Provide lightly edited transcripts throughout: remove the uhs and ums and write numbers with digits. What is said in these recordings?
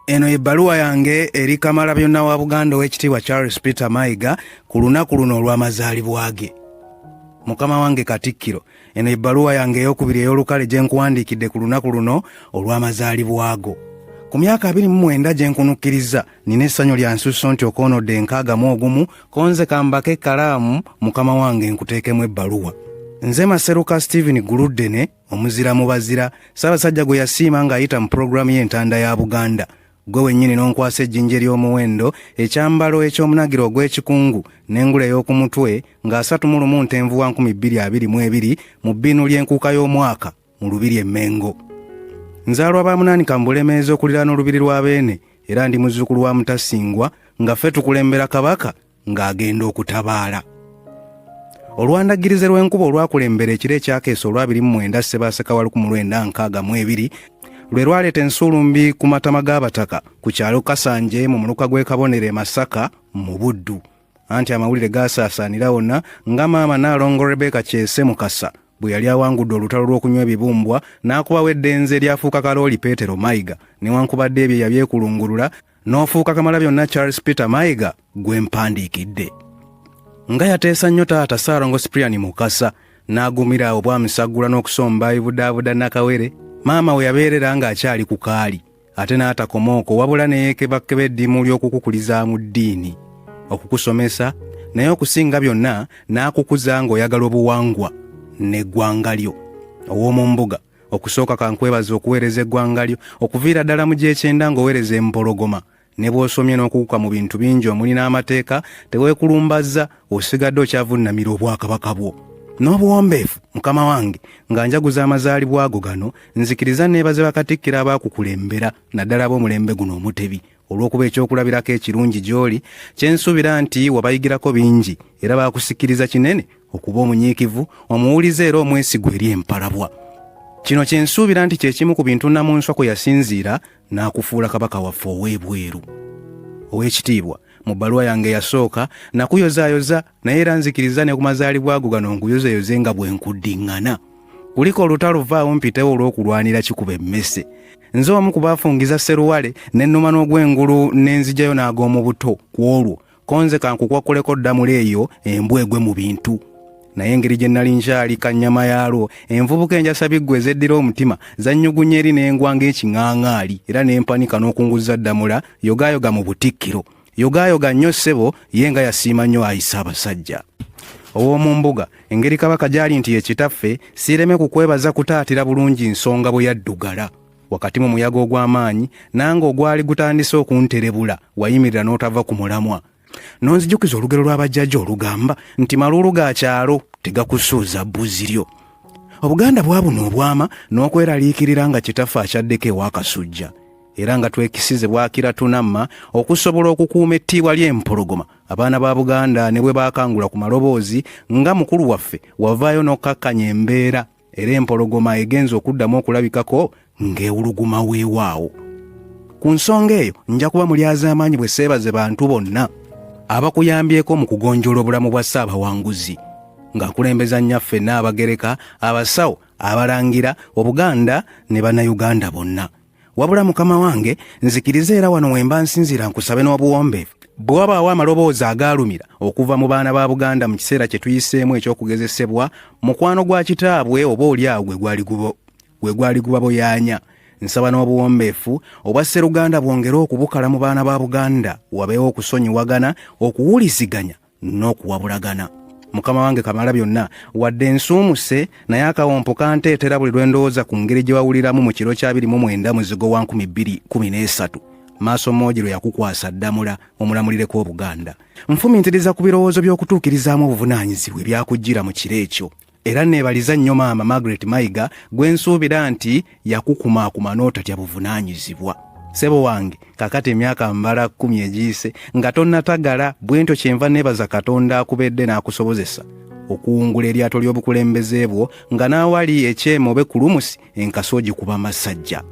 Eno ebbaluwa yange eri Kamalabyonna wa Buganda ow'ekitiibwa Charles Peter Mayiga ku lunaku luno olw'amazaalibwa ge. Mukama wange Katikkiro, eno ebbaluwa yange ey'okubiri ey'olukale gye nkuwandiikidde ku lunaku luno olw'amazaalibwa go. Ku myaka 29 gye nkunukkiriza, nina essanyu lya nsusso nti okoonodde 61 konze kambako ekkalaamu Mukama wange nkuteekemu ebbaluwa. Nze Maseruka Stephen Guluddene, omuzira mu bazira, Ssaabasajja gwe yasiima ng'ayita mu pulogulaamu y'entanda ya Buganda. Gwe wennyini n'onkwasa ejjinja ery'omuwendo, ekyambalo eky'omunagiro ogw'ekikungu n'engule y'oku mutwe nga 31 Ntenvuwa 2022 mu bbinu ly'enkuuka y'omwaka mu Lubiri e Mengo. Nzaalwa Baamunaanika mu Bulemeezi okuliraana Olubiri lwa Beene era ndi muzzukulu wa Mutasingwa nga ffe tukulembera Kabaka ng'agenda okutabaala. Olwandagirize lw'enkuba olwakulembera ekiro ekyakeesa olwa 29 Ssebaaseka 1962 lwe lwaleeta ensuulumbi ku matama g'abataka ku kyalo Kasanje mu muluka gw'e Kabonere Masaka mu Buddu. Anti amawulire gaasaasaanira wonna nga maama Naalongo Rebecca Kyese Mukasa bwe yali awangudde olutalo lw'okunywa ebibumbwa n'akubawo eddenze eryafuuka Kalooli Peetero Mayiga newankubadde ebyo yabyekulungulula n'ofuuka Kamalabyonna Charles Peter Mayiga gwe mpandiikidde. Nga yateesa nnyo taata Ssaalongo Cyprian Mukasa n'agumira obwamusaggula n'okusomba ibudaabuda Nakawere, maama we yabeerera ng'akyali ku kaali ate n'atakomooko wabula ne yeekebakeba eddimu ly'okukukulizaamu ddiini, okukusomesa naye okusinga byonna n'akukuza ng'oyagala obuwangwa n'eggwanga lyo. Ow'omu mbuga okusooka kankwebaza okuweereza eggwanga lyo, okuviira ddala mu gy'ekyenda ng'oweereza empologoma. Ne bw'osomye n'okukuka mu bintu bingi omuli n'amateeka teweekulumbaza, osigadde okyavunnamira obwakabaka bwo. N'obuwombeefu Mukama wange nga njaguza amazaalibwa ago gano, nzikiriza neebaze bakatikkira abaakukulembera naddala ab'omulembe guno omutebi olw'okuba ekyokulabirako ekirungi gy'oli, kye nsuubira nti wabayigirako bingi era baakusikiriza kinene okuba omunyiikivu, omuwulize era omwesigwa eri empalabwa. Kino kye nsuubira nti kye kimu ku bintu Nnamunswa kwe yasinziira n'akufuula kabaka waffe ow'ebweru. Ow'ekitiibwa, mu bbaluwa yange yasooka nakuyozaayoza naye era nzikiriza ne ku mazaalibwa ago gano nkuyozeyoze nga bwe nkuddiŋŋana. Kuliko olutalo vaawo mpitewo olw'okulwanira kikuba emmese. Nze omu ku baafungiza Sseruwale ne nnuma n'ogw'engulu n'enzijayo n'ag'omu buto ku olwo konze kankukwakuleko ddamula eyo embwegwe mu bintu. Naye engeri gye nnali nkyali kannyama yaalwo, envubuka enjasabiggwe ezeddira omutima zannyugunya eri n'engwa ng'ekiŋaaŋaali era n'empanika n'okunguza ddamula yogaayoga mu butikkiro. Yogaayoga nnyo ssebo ye nga yasiima nnyo ayisa abasajja. Ow'omu mbuga engeri kabaka gy'ali nti ye kitaffe, siireme kukwebaza kutaatira bulungi nsonga bwe yaddugala. Wakati mu muyaga ogw'amaanyi nange ogwali gutandise okunterebula wayimirira n'otava ku mulamwa. Nonzijukiza olugero lw'abajjajja olugamba nti maluulu ga kyalo tegakusuuza bbuzi lyo. Obuganda bwabuno obwama n'okweraliikirira nga kitaffe akyaddeko ew'akasujja era nga twekisize bwakira tunamma okusobola okukuuma ettiibwa ly'empologoma. Abaana ba Buganda ne bwe baakangula ku maloboozi nga mukulu waffe wavaayo n'okkakkanya embeera era empologoma egenza okuddamu okulabikako ng'ewuluguma weewaawo. Ku nsonga eyo nja kuba mulyaza amaanyi bwe seebaze bantu bonna abakuyambyeko mu kugonjoola obulamu bwa Ssaabawanguzi ng'akulembeza nnyaffe Nnaabagereka, abasawo, abalangira, Obuganda ne Bannayuganda bonna. Wabula Mukama wange nzikiriza era wano wemba nsinziira nkusabe n'obuwombeefu bwe wabaawo amaloboozi agaalumira okuva mu baana ba Buganda mu kiseera kye tuyiseemu eky'okugezesebwa, mukwano gwa kitaabwe oba oliawo gwe gwali gubaboyaanya. Nsaba n'obuwombeefu obwa Sseruganda bwongere okubukala mu baana ba Buganda, wabeewo okusonyiwagana, okuwuliziganya n'okuwabulagana. Mukama wange Kamalabyonna wadde nsuumuse naye akawompo kanteetera buli lwe ndowooza ku ngeri gye wawuliramu mu kiro kya 29 Muzigo wa 2013 Maaso Mmogi lwe yakukwasa ddamula omulamulireko Obuganda. Nfumintiriza ku birowoozo by'okutuukirizaamu obuvunaanyizibwa ebyakujjira mu kiro ekyo. Era neebaliza nnyo maama Margaret Mayiga gwe nsuubira nti yakukumaakuma n'otatya buvunaanyizibwa. Ssebo wange kakati emyaka mbala 10 egiyise nga tonnatagala, bwe ntyo kyenva neebaza Katonda akubedde n'akusobozesa okuwungula eryato ly'obukulembeze bwo nga naawali ekyema oba kulumusi enkasi ogikuba masajja.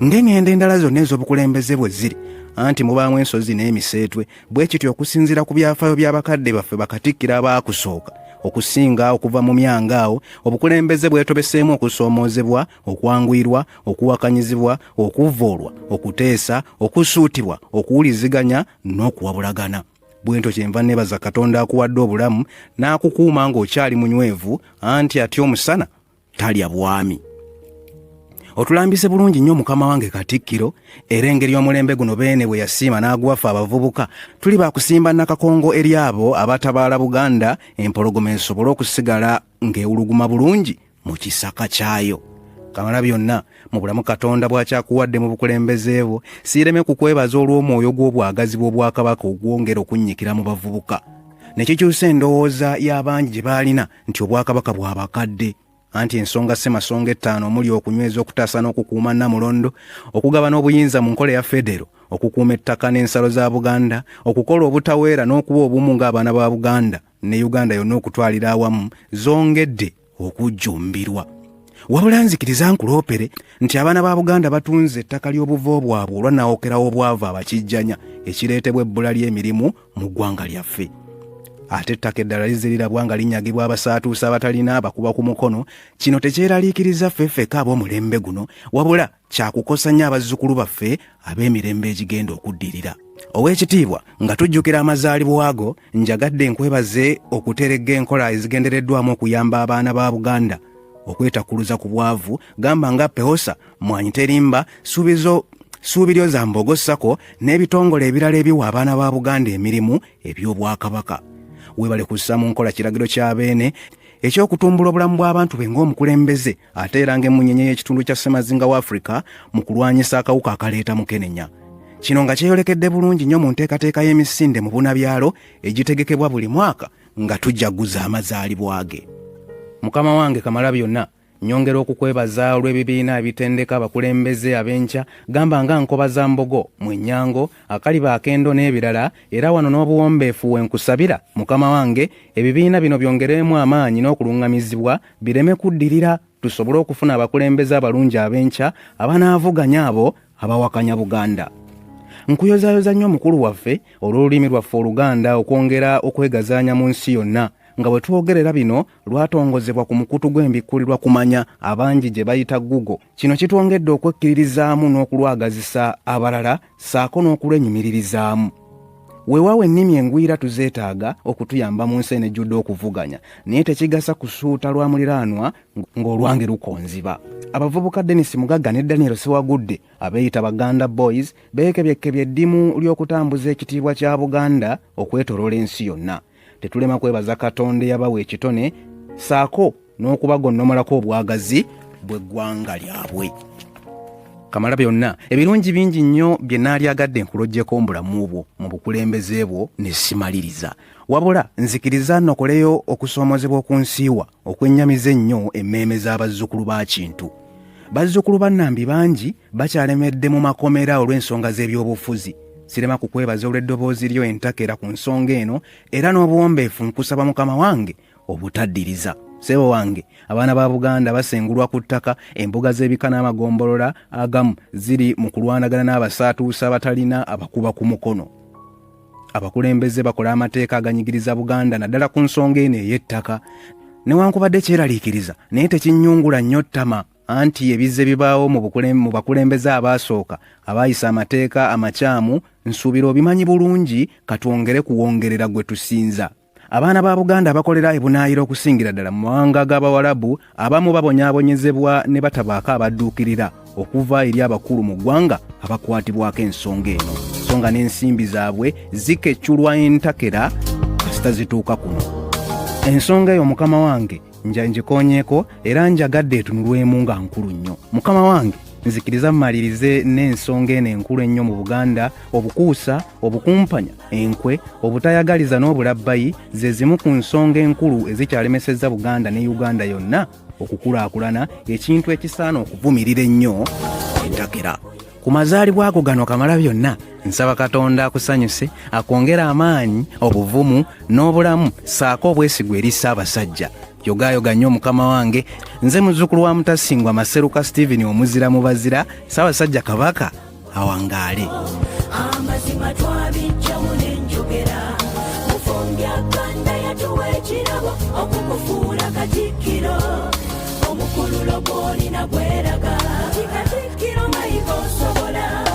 Ng'engendo endala zonna ez'obukulembeze bwe ziri anti mubaamu ensozi n'emiseetwe, bwe kityo okusinziira ku byafaayo by'abakadde baffe bakatikkira abaakusooka okusinga okuva mu myanga awo obukulembeze bwetobeseemu okusoomoozebwa, okwanguyirwa, okuwakanyizibwa, okuvvoolwa, okuteesa, okusuutibwa, okuwuliziganya n'okuwabulagana. Bwento kyenva nebaza Katonda akuwadde obulamu n'akukuuma ng'okyali munywevu, anti ati omusana talya bwami. Otulambise bulungi nnyo Mukama wange Katikkiro, era engeri y'omulembe guno Beene bwe yasiima n'aguwaffe abavubuka, tuli baakusimba nakakongo eri abo abatabaala Buganda, empologoma esobole okusigala ng'ewuluguma bulungi mu kisaka kyayo. Kamalabyonna, mu bulamu Katonda bw'akyakuwadde mu bukulembeze bwo, siireme kukwebaza olw'omwoyo gw'obwagazi bw'Obwakabaka ogwongera okunnyikira mu bavubuka. Ne kikyusa endowooza y'abangi gye baalina nti Obwakabaka bw'abakadde. Anti ensonga ssemasonga 5 omuli okunyweza, okutaasa n'okukuuma Namulondo, okugabana obuyinza mu nkola ya federo, okukuuma ettaka n'ensalo za Buganda, okukola obutaweera n'okuba obumu ng'abaana ba Buganda ne Uganda yonna okutwalira awamu, zongedde okujjumbirwa. Wabula nzikiriza nkuloopere nti abaana ba Buganda batunze ettaka ly'obuvo bwabwe olwanaawokerawo obwavu abakijjanya, ekireetebwa ebbula ly'emirimu mu ggwanga lyaffe. Ate ettaka eddala lizirirabwa nga linyagibwa abasaatuusa abatalina abakuba ku mukono. Kino tekyeraliikiriza ffeffeka ab'omulembe guno, wabula kyakukosa nnyo abazzukulu baffe ab'emirembe egigenda okuddirira. Oweekitiibwa, nga tujjukira amazaalibwa ago, njagadde nkwebaze okuteregga enkola ezigendereddwamu okuyamba abaana ba Buganda okwetakuluza ku bwavu, gamba nga Pehosa, Mwanyi Terimba, Suubiryo za Mbogo Sako n'ebitongole ebirala ebiwa abaana ba Buganda emirimu eby'Obwakabaka. Weebale kussa mu nkola kiragiro kya Beene ekyokutumbula obulamu bw'abantu be ng'omukulembeze, ate era ng'emunyenye y'ekitundu kya Ssemazinga wa Afrika mu kulwanyisa akawuka akaleeta Mukenenya. Kino nga kyeyolekedde bulungi nnyo mu nteekateeka y'emisinde mu bunabyalo egitegekebwa buli mwaka nga tujjaguza amazaalibwa ge. Mukama wange Kamalabyonna, nyongera okukwebaza olw'ebibiina ebitendeka abakulembeze ab'enkya, gamba nga Nkoba za Mbogo, Mwenyango, Akaliba Akendo n'ebirala, era wano n'obuwombeefu wenkusabira Mukama wange ebibiina bino byongeremu amaanyi n'okuluŋŋamizibwa, bireme kuddirira, tusobole okufuna abakulembeze abalungi ab'enkya abanaavuganya abo abawakanya Buganda. Nkuyozaayoza nnyo mukulu waffe olw'olulimi lwaffe Oluganda okwongera okwegazaanya mu nsi yonna, nga bwe twogerera bino lwatongozebwa ku mukutu gw'embikkulirwa kumanya abangi gye bayita Google. Kino kitwongedde okwekkiririzaamu n'okulwagazisa abalala saako n'okulwenyumiririzaamu. Weewaawo ennimi engwira tuzeetaaga okutuyamba mu nsi enejjudde okuvuganya, naye tekigasa kusuuta lwa muliraanwa ng'olwange lukonziba. Abavubuka Dennis Mugagga ne Daniel Sewagudde abeeyita Baganda Boys beekebyekebye eddimu ly'okutambuza ekitiibwa kya Buganda okwetoloola ensi yonna. Tetulema kwebaza Katonda eyabawa ekitone saako n'okubagonnomolako obwagazi bw'eggwanga lyabwe. Kamalabyonna, ebirungi bingi nnyo bye naalyagadde nkulojjeko mbulamu bwo mu bukulembeze bwo ne simaliriza. Wabula nzikiriza nnokoleyo okusoomozebwa okunsiiwa okwennyamiza ennyo emmeeme z'abazzukulu ba Kintu. Bazzukulu bannambi bangi bakyalemedde mu makomera olw'ensonga z'ebyobufuzi. Sirema kukwebaza olw'eddoboozi lyo entakera ku nsonga eno, era n'obuwombeefu nkusaba Mukama wange obutaddiriza. Ssebo wange, abaana ba Buganda basengulwa ku ttaka, embuga z'ebika n'amagombolola agamu ziri mu kulwanagana n'abasaatuusa abatalina abakuba ku mukono. Abakulembeze bakola amateeka aganyigiriza Buganda naddala ku nsonga eno ey'ettaka. Newankubadde kyeraliikiriza, naye tekinnyungula nnyo ttama, anti ebizze bibaawo mu bakulembeze abaasooka abaayisa amateeka amakyamu, nsuubira obimanyi bulungi, katwongere kuwongerera gwe tusinza. Abaana ba Buganda bakolera ebunaayira okusingira ddala mu mawanga g'Abawarabu, abamu babonyaabonyezebwa ne batabaako abadduukirira okuva eri abakulu mu ggwanga abakwatibwako ensonga eno, so nga n'ensimbi zaabwe zikecculwa entakera kasita zituuka kuno. Ensonga eyo Mukama wange njanjikoonyeeko era njagadde etunulwemu nga nkulu nnyo. Mukama wange, nzikiriza mmalirize n'ensonga eno enkulu ennyo mu Buganda: obukuusa, obukumpanya, enkwe, obutayagaliza n'obulabbayi ze zimu ku nsonga enkulu ezikyalemesezza Buganda ne Uganda yonna okukulaakulana, ekintu ekisaana okuvumirira ennyo entakera. Ku mazaalibwa ago gano Kamalabyonna, nsaba Katonda akusanyuse, akwongera amaanyi, obuvumu n'obulamu saako obwesigwa eri Ssaabasajja. Yogayoga nnyo Mukama wange. Nze muzzukulu wa Mutasingwa Maseruka Stephen omuzira mu bazira, Ssaabasajja Kabaka awangaale. Amazima twabijja mu nenjogera yafumbya Gganda yatuwa ekirabo okukufuula Katikkiro omukululo gw'olina gweraga Katikkiro Mayiga osobola